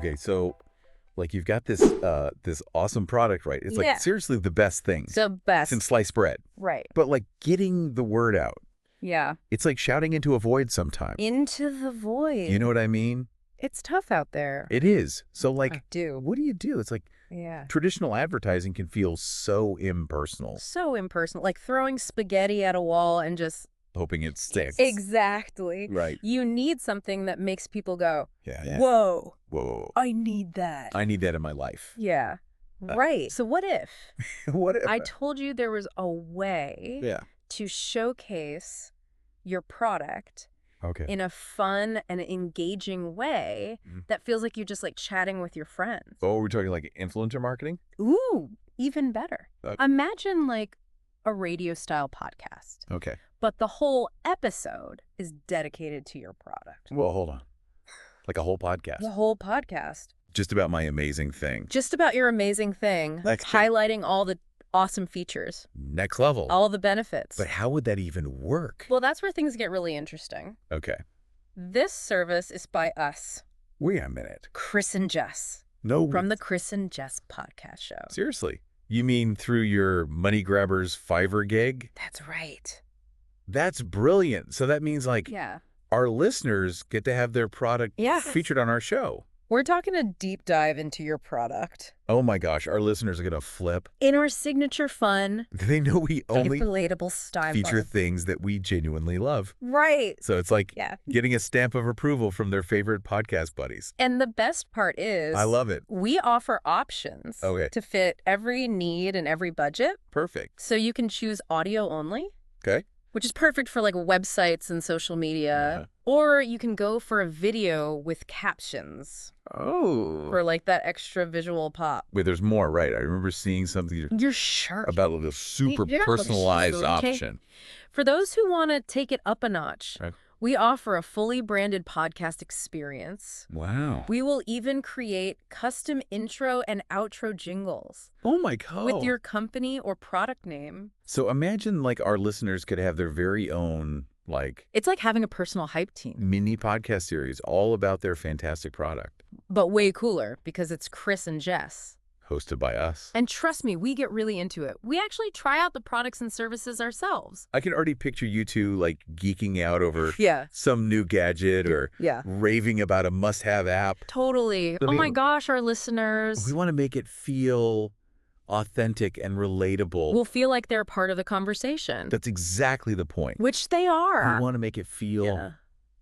Okay, so like you've got this this awesome product, right? It's Yeah. like seriously the best thing The best. since sliced bread. Right. But like getting the word out, Yeah. it's like shouting into a void sometimes. Into the void. You know what I mean? It's tough out there. It is. So I like, do. what do you do? It's like Yeah. traditional advertising can feel so impersonal, So impersonal. Like throwing spaghetti at a wall and just... hoping it sticks. Exactly. Right. You need something that makes people go, Yeah. whoa, Whoa. I need that. I need that in my life. Yeah. Right. So what if What if? I told you there was a way Yeah. to showcase your product Okay. in a fun and engaging way Mhm. that feels like you're just like chatting with your friends? Oh, we're talking like influencer marketing? Ooh, even better. Imagine like a radio style podcast, Okay. but the whole episode is dedicated to your product. Well, hold on. Like a whole podcast. The whole podcast. Just about my amazing thing. Just about your amazing thing, Next. highlighting all the awesome features, Next level. all the benefits. But how would that even work? Well, that's where things get really interesting. Okay. This service is by us, Wait a minute. Chris and Jess, No. from the Chris and Jess podcast show. Seriously? You mean through your money grabbers Fiverr gig? That's right. That's brilliant. So that means like Yeah. our listeners get to have their product Yeah. featured on our show. We're talking a deep dive into your product. Oh my gosh, our listeners are going to flip. In our signature fun, They know we only relatable style. feature things that we genuinely love. Right. So it's like Yeah. getting a stamp of approval from their favorite podcast buddies. And the best part is... I love it. We offer options Okay. to fit every need and every budget. Perfect. So you can choose audio only, Okay. which is perfect for like websites and social media. Or you can go for a video with captions Oh. for like that extra visual pop. Wait, there's more, right? I remember seeing something You're sure. about a super Yeah, personalized okay. option. For those who want to take it up a notch, Right. we offer a fully branded podcast experience. Wow. We will even create custom intro and outro jingles Oh my God. with your company or product name. So imagine like our listeners could have their very own like It's like having a personal hype team, mini podcast series all about their fantastic product, but way cooler because it's Chris and Jess. hosted by us. And trust me, we get really into it. We actually try out the products and services ourselves. I can already picture you two like geeking out over Yeah. some new gadget or Yeah. raving about a must-have app. Totally. I Oh my mean, gosh, our listeners We want to make it feel authentic and relatable. will feel like they're part of the conversation, That's exactly the point. which they are. We want to make it feel Yeah.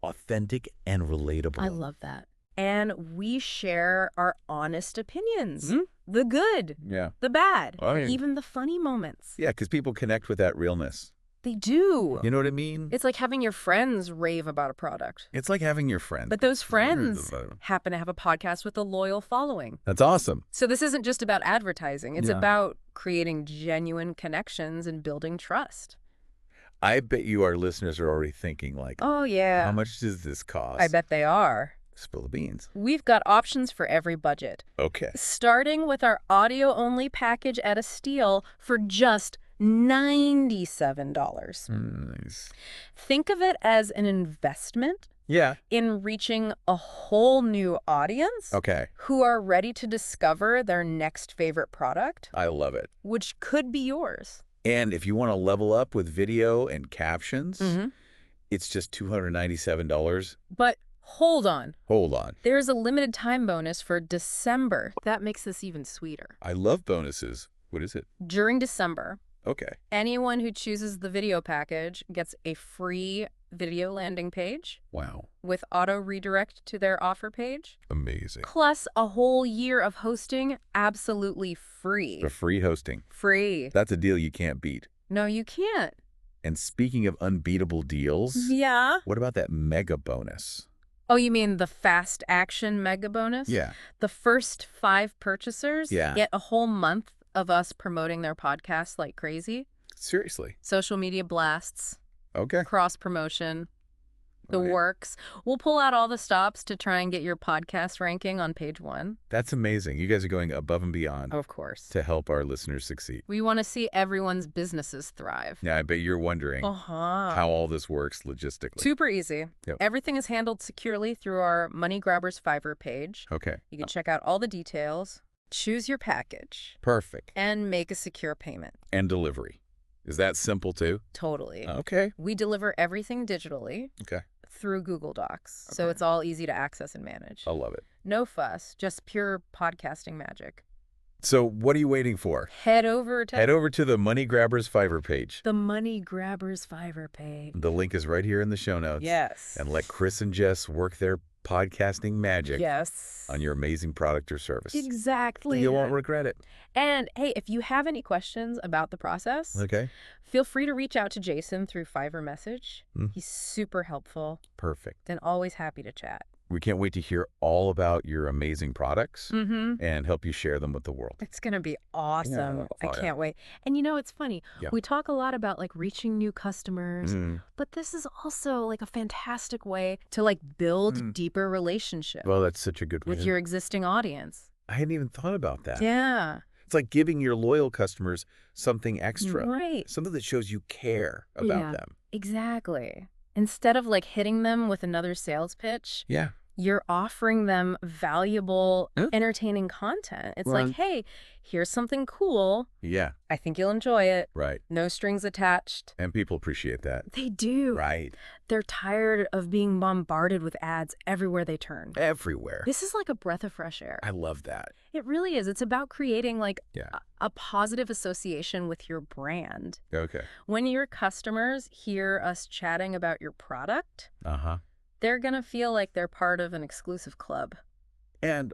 authentic and relatable. I love that. And we share our honest opinions. Mhm. The good, Yeah. the bad, I mean- even the funny moments. Yeah, because people connect with that realness. They do. You know what I mean? It's like having your friends rave about a product. It's like having your friend. But those friends happen to have a podcast with a loyal following. That's awesome. So this isn't just about advertising. It's Yeah. about creating genuine connections and building trust. I bet you our listeners are already thinking like, Oh, yeah. how much does this cost? I bet they are. Spill the beans. We've got options for every budget, Okay. starting with our audio-only package at a steal for just $97. Nice. Think of it as an investment Yeah. in reaching a whole new audience Okay. who are ready to discover their next favorite product, I love it. which could be yours. And if you want to level up with video and captions, Mm-hmm. it's just $297. But hold on. Hold on. There's a limited time bonus for December. That makes this even sweeter. I love bonuses. What is it? During December, Okay. anyone who chooses the video package gets a free video landing page Wow. with auto redirect to their offer page, Amazing. plus a whole year of hosting absolutely free. For free hosting. Free. That's a deal you can't beat. No, you can't. And speaking of unbeatable deals, Yeah. what about that mega bonus? Oh, you mean the fast action mega bonus? Yeah. The first 5 purchasers Yeah. get a whole month of us promoting their podcast like crazy. Seriously. Social media blasts, Okay. cross promotion. the Right. works. We'll pull out all the stops to try and get your podcast ranking on page 1. That's amazing. You guys are going above and beyond Of course. to help our listeners succeed. We want to see everyone's businesses thrive. Yeah, I bet you're wondering how all this works logistically. Super easy. Yep. Everything is handled securely through our Money Grabbers Fiverr page. Okay. You can check out all the details, choose your package, Perfect. and make a secure payment. And delivery. Is that simple too? Totally. Okay. We deliver everything digitally Okay. through Google Docs, so Okay. it's all easy to access and manage. I love it. No fuss, just pure podcasting magic. So what are you waiting for? Head over to the Money Grabbers Fiverr page. the Money Grabbers Fiverr page. The link is right here in the show notes. Yes. And let Chris and Jess work their podcasting magic Yes. on your amazing product or service. Exactly. You won't regret it. And hey, if you have any questions about the process, Okay. feel free to reach out to Jason through Fiverr message. Mm. He's super helpful Perfect. and always happy to chat. We can't wait to hear all about your amazing products Mm-hmm. and help you share them with the world. It's going to be awesome. Yeah. I Oh, yeah. can't wait. And you know, it's funny. Yeah. We talk a lot about like reaching new customers, Mm. but this is also like a fantastic way to like build deeper relationships Well, that's such a good way. with your existing audience. I hadn't even thought about that. Yeah. It's like giving your loyal customers something extra. Right. Something that shows you care about Yeah. them. Exactly. Instead of like hitting them with another sales pitch, Yeah. you're offering them valuable, Huh? entertaining content. It's Well, like, hey, here's something cool. Yeah. I think you'll enjoy it. Right. No strings attached. And people appreciate that. They do. Right. They're tired of being bombarded with ads everywhere they turn. Everywhere. This is like a breath of fresh air. I love that. It really is. It's about creating like Yeah. a positive association with your brand. Okay. When your customers hear us chatting about your product, Uh-huh. they're going to feel like they're part of an exclusive club. And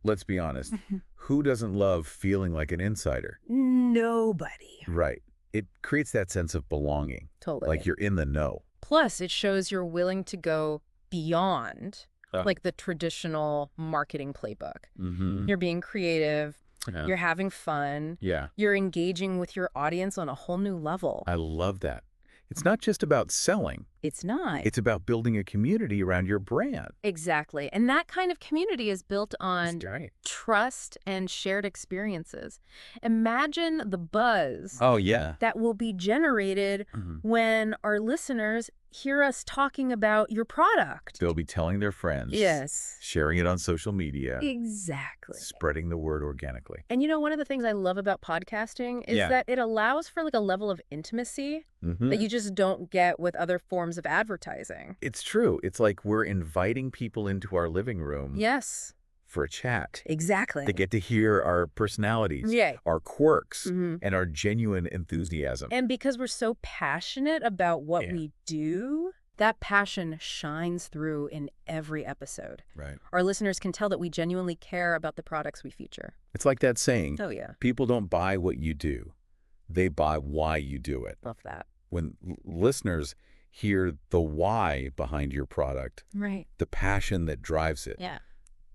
let's be honest, who doesn't love feeling like an insider? Nobody. Right. It creates that sense of belonging, Totally. like you're in the know. Plus, it shows you're willing to go beyond like the traditional marketing playbook. Mm-hmm. You're being creative. Yeah. You're having fun. Yeah. You're engaging with your audience on a whole new level. I love that. It's not just about selling. It's not. It's about building a community around your brand. Exactly. And that kind of community is built on That's right. trust and shared experiences. Imagine the buzz Oh, yeah. that will be generated Mhm. when our listeners hear us talking about your product. They'll be telling their friends. Yes. Sharing it on social media. Exactly. Spreading the word organically. And you know, one of the things I love about podcasting is Yeah. that it allows for like a level of intimacy Mm-hmm. that you just don't get with other forms of advertising. It's true. It's like we're inviting people into our living room Yes, for a chat. exactly. They get to hear our personalities, Yeah. our quirks, Mhm. and our genuine enthusiasm. And because we're so passionate about what Yeah. we do, that passion shines through in every episode. Right. Our listeners can tell that we genuinely care about the products we feature. It's like that saying, Oh, yeah. people don't buy what you do. They buy why you do it. Love that. When listeners hear the why behind your product, Right. the passion that drives it, Yeah.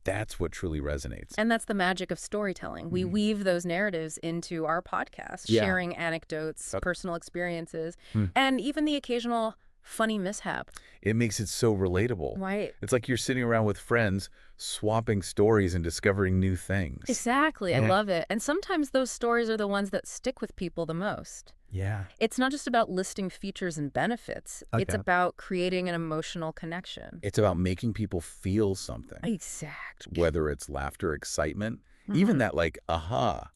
that's what truly resonates. And that's the magic of storytelling. We Mhm. weave those narratives into our podcast, Yeah. sharing anecdotes, Yep. personal experiences, Hmm. and even the occasional funny mishap. It makes it so relatable. Right. It's like you're sitting around with friends, swapping stories and discovering new things. Exactly. I Yeah. love it. And sometimes those stories are the ones that stick with people the most. Yeah. It's not just about listing features and benefits. It's Okay. about creating an emotional connection. It's about making people feel something, Exactly. whether it's laughter, excitement, even that like aha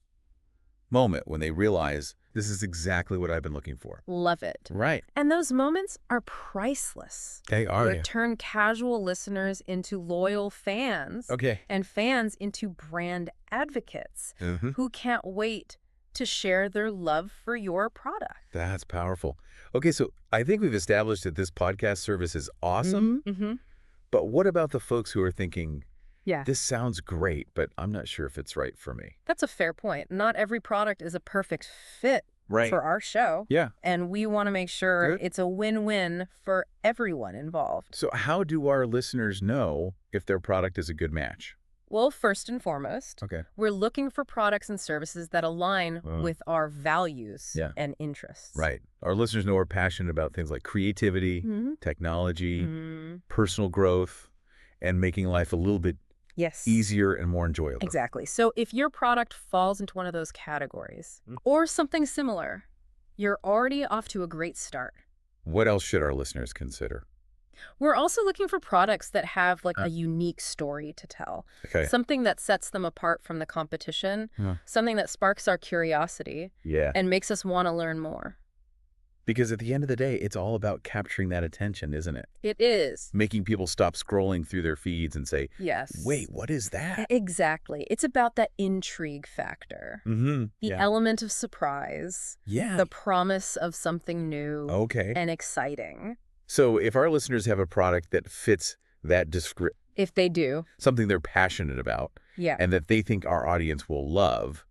moment when they realize this is exactly what I've been looking for. Love it. Right. And those moments are priceless. They are. They turn casual listeners into loyal fans Okay. and fans into brand advocates Mm-hmm. who can't wait to share their love for your product. That's powerful. Okay, so I think we've established that this podcast service is awesome, Mm-hmm. but what about the folks who are thinking, Yeah. this sounds great, but I'm not sure if it's right for me? That's a fair point. Not every product is a perfect fit Right. for our show. Yeah. And we want to make sure Good. it's a win-win for everyone involved. So how do our listeners know if their product is a good match? Well, first and foremost, Okay. we're looking for products and services that align with our values Yeah. and interests. Right. Our listeners know we're passionate about things like creativity, Mhm. technology, Mm. personal growth, and making life a little bit Yes. easier and more enjoyable. Exactly. So if your product falls into one of those categories or something similar, you're already off to a great start. What else should our listeners consider? We're also looking for products that have like a unique story to tell. Okay. Something that sets them apart from the competition, something that sparks our curiosity Yeah. and makes us want to learn more. Because at the end of the day, it's all about capturing that attention, isn't it? It is. Making people stop scrolling through their feeds and say, Yes. wait, what is that? Exactly. It's about that intrigue factor. Mm-hmm. The element of surprise. Yeah. The promise of something new Okay. and exciting. So if our listeners have a product that fits that description, If they do. something they're passionate about, Yeah. and that they think our audience will love,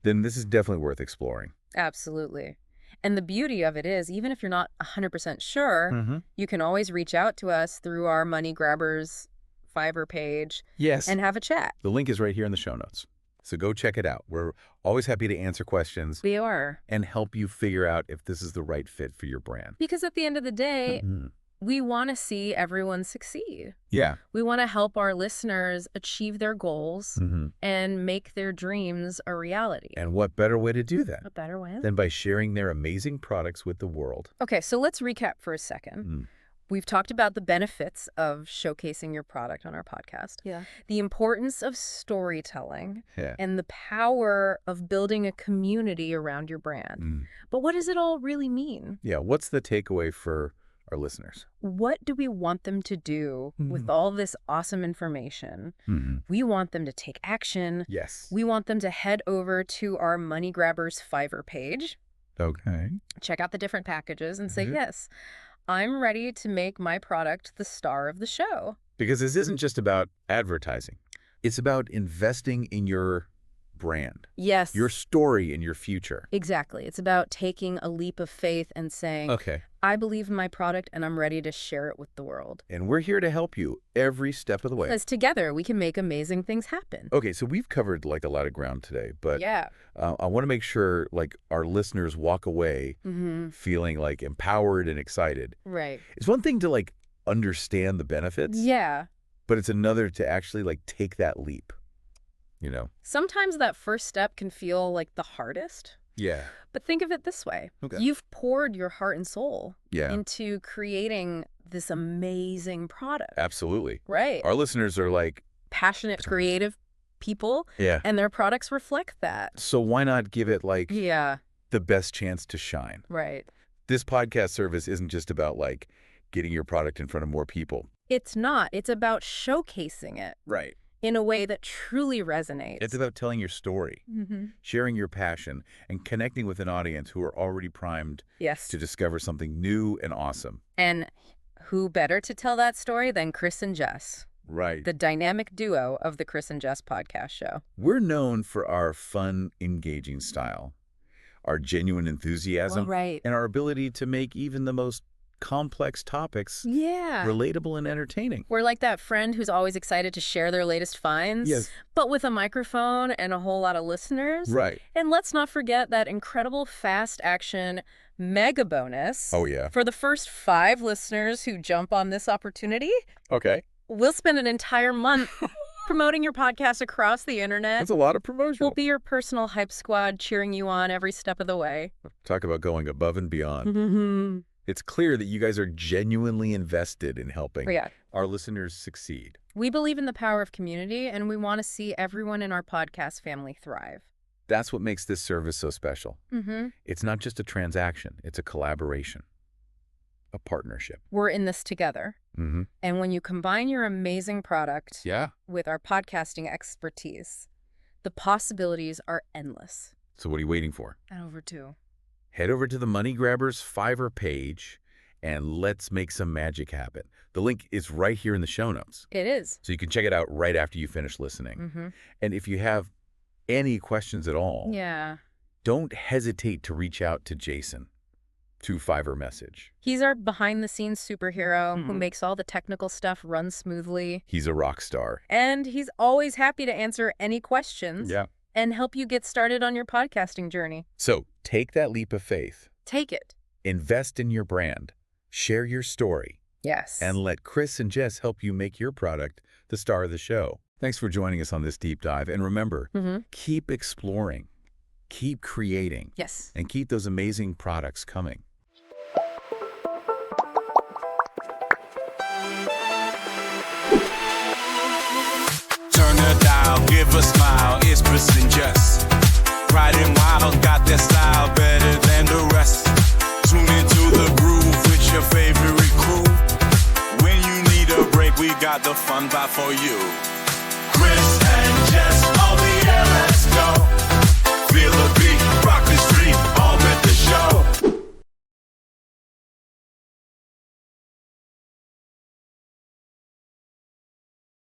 then this is definitely worth exploring. Absolutely. And the beauty of it is, even if you're not 100% sure, you can always reach out to us through our Money Grabbers Fiverr page Yes. and have a chat. The link is right here in the show notes. So go check it out. We're always happy to answer questions We are. and help you figure out if this is the right fit for your brand. Because at the end of the day, we want to see everyone succeed. Yeah. We want to help our listeners achieve their goals and make their dreams a reality. And what better way to do that A better way? than by sharing their amazing products with the world? Okay, so let's recap for a second. We've talked about the benefits of showcasing your product on our podcast. Yeah. The importance of storytelling. Yeah. And the power of building a community around your brand. But what does it all really mean? Yeah. What's the takeaway for our listeners? What do we want them to do with all this awesome information? We want them to take action. Yes. We want them to head over to our Money Grabbers Fiverr page. Okay. Check out the different packages and say, yes, I'm ready to make my product the star of the show. Because this isn't just about advertising. It's about investing in your brand. Yes. Your story and your future. Exactly. It's about taking a leap of faith and saying, Okay. I believe in my product and I'm ready to share it with the world. And we're here to help you every step of the way. Because together we can make amazing things happen. Okay, so we've covered like a lot of ground today, but Yeah. I want to make sure like our listeners walk away feeling like empowered and excited. Right. It's one thing to like understand the benefits, Yeah. but it's another to actually like take that leap, you know? Sometimes that first step can feel like the hardest. Yeah. But think of it this way. Okay. You've poured your heart and soul Yeah. into creating this amazing product. Absolutely. Right. Our listeners are like, Passionate, creative people, yeah. and their products reflect that. So why not give it like Yeah. the best chance to shine? Right. This podcast service isn't just about like getting your product in front of more people. It's not. It's about showcasing it Right. in a way that truly resonates. It's about telling your story, sharing your passion, and connecting with an audience who are already primed Yes. to discover something new and awesome. And who better to tell that story than Chris and Jess, Right. the dynamic duo of the Chris and Jess podcast show. We're known for our fun, engaging style, our genuine enthusiasm, Right. and our ability to make even the most complex topics Yeah. relatable and entertaining. We're like that friend who's always excited to share their latest finds, Yes. but with a microphone and a whole lot of listeners. Right. And let's not forget that incredible fast action mega bonus. Oh, yeah. For the first 5 listeners who jump on this opportunity, Okay. we'll spend an entire month promoting your podcast across the internet. That's a lot of promotion. We'll be your personal hype squad cheering you on every step of the way. Talk about going above and beyond. It's clear that you guys are genuinely invested in helping Yeah. our listeners succeed. We believe in the power of community, and we want to see everyone in our podcast family thrive. That's what makes this service so special. It's not just a transaction. It's a collaboration, a partnership. We're in this together. And when you combine your amazing product with our podcasting expertise, the possibilities are endless. So what are you waiting for? And over to. Head over to the Money Grabbers Fiverr page and let's make some magic happen. The link is right here in the show notes. It is. So you can check it out right after you finish listening. And if you have any questions at all, Yeah. don't hesitate to reach out to Jason. to Fiverr message. He's our behind-the-scenes superhero who makes all the technical stuff run smoothly. He's a rock star. And he's always happy to answer any questions and help you get started on your podcasting journey. So take that leap of faith. Take it. Invest in your brand. Share your story. Yes. And let Chris and Jess help you make your product the star of the show. Thanks for joining us on this deep dive. And remember, keep exploring, keep creating, and keep those amazing products coming. Turn the dial, give a smile, it's Chris and Jess. Pride and Wild got that style better than the rest. Tune into the groove with your favorite crew. When you need a break, we got the fun vibe for you. Chris and Jess, oh yeah, let's go. Feel the